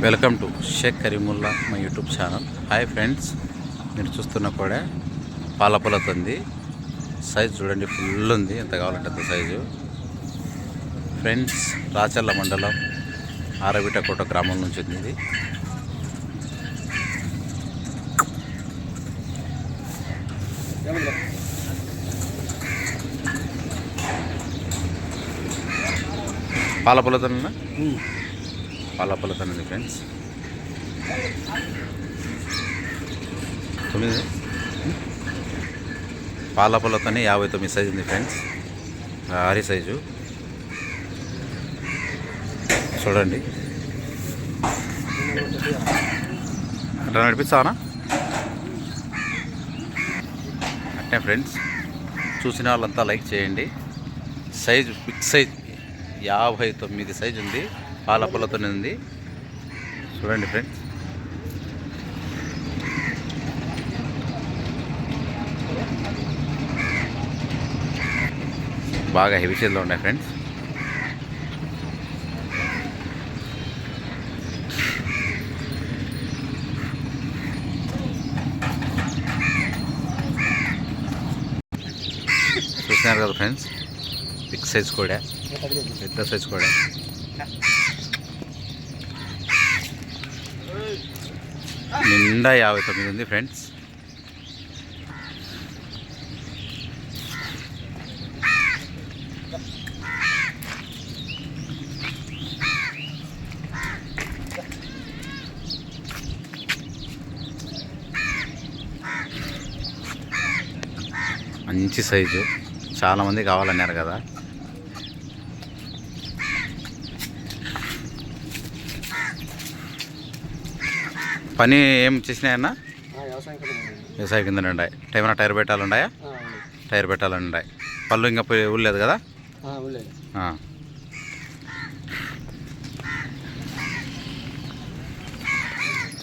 Welcome to Sheikh Karimulla మా YouTube channel. Hi friends, మీరు చూస్తున్న కూడా పాలపొలత ఉంది. సైజు చూడండి, ఫుల్ ఉంది. ఎంత కావాలంటే అంత సైజు. ఫ్రెండ్స్, రాచర్ల మండలం ఆరవిటకోట గ్రామం నుంచి ఉంది ఇది. పాలపొలతనా? పాలపొలతనండి ఫ్రెండ్స్. 9 పాలపొలతని 59 సైజు ఉంది ఫ్రెండ్స్. ఆరి సైజు చూడండి. అట్లా నడిపిస్తావనా? అట్నే ఫ్రెండ్స్, చూసిన వాళ్ళంతా లైక్ చేయండి. సైజు బిగ్ సైజ్ 59 సైజు ఉంది. పాలపొలతోనే ఉంది చూడండి ఫ్రెండ్స్. బాగా హెవీ సైజులో ఉన్నాయి ఫ్రెండ్స్. చూస్తున్నారు కదా ఫ్రెండ్స్, బిగ్ సైజ్ కూడా, పెద్ద సైజ్ కూడా. నిండా 59 ఉంది ఫ్రెండ్స్. మంచి సైజు, చాలామంది కావాలన్నారు కదా. పని ఏం చేసినాయన్నా? వ్యవసాయ కింద ఉన్నాయి. ఏమైనా టైర్ పెట్టాలు ఉన్నాయా? టైర్ పెట్టాలని ఉన్నాయి. పళ్ళు ఇంకా ఊళ్ళలేదు కదా?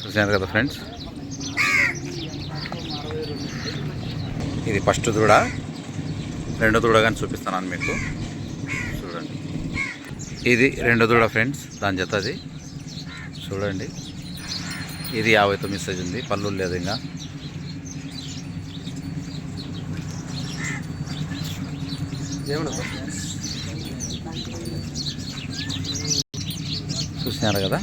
చూసారు కదా ఫ్రెండ్స్, ఇది ఫస్ట్ దూడ. రెండో దూడ కానీ చూపిస్తున్నాను మీకు చూడండి. ఇది రెండో దూడ ఫ్రెండ్స్, దాని జతది చూడండి. ఇది 59 సైజు ఉంది. పళ్ళు లేదు ఇంకా. చూసినారు కదా.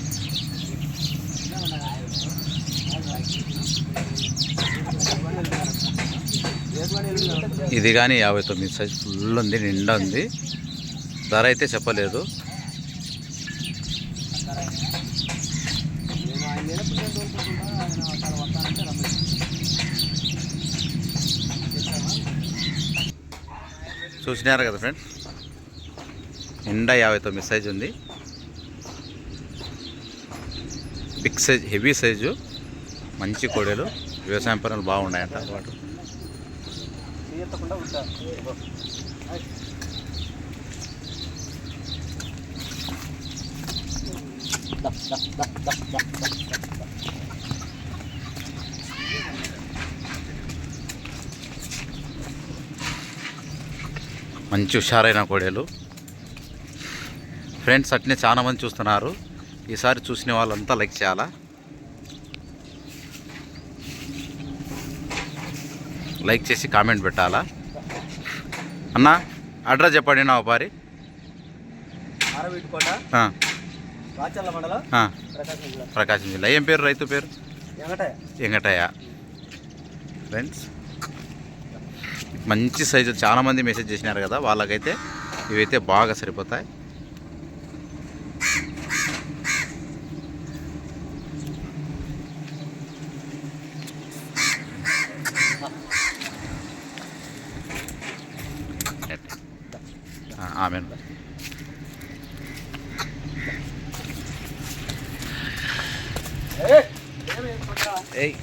ఇది కానీ 59 సైజు, ఫుల్ ఉంది, నిండా ఉంది. ధర అయితే చెప్పలేదు. చూసినారు కదా ఫ్రెండ్స్, నిండా 59 సైజు ఉంది. బిగ్ సైజ్, హెవీ సైజు, మంచి కోడెలు. వ్యవసాయం పనులు బాగున్నాయంట వాటి. మంచి హుషారైన కోడేలు ఫ్రెండ్స్. అట్నే చాలా మంది చూస్తున్నారు. ఈసారి చూసిన వాళ్ళంతా లైక్ చేయాలా. లైక్ చేసి కామెంట్ పెట్టాలా. అన్న అడ్రస్ చెప్పండి నా వ్యాపారి. ప్రకాశం జిల్లా. ఏం పేరు రైతు పేరు? వెంకటయ్య ఫ్రెండ్స్. మంచి సైజు, చాలామంది మెసేజ్ చేసినారు కదా, వాళ్ళకైతే ఇవైతే బాగా సరిపోతాయి. ఆమె ఏయ్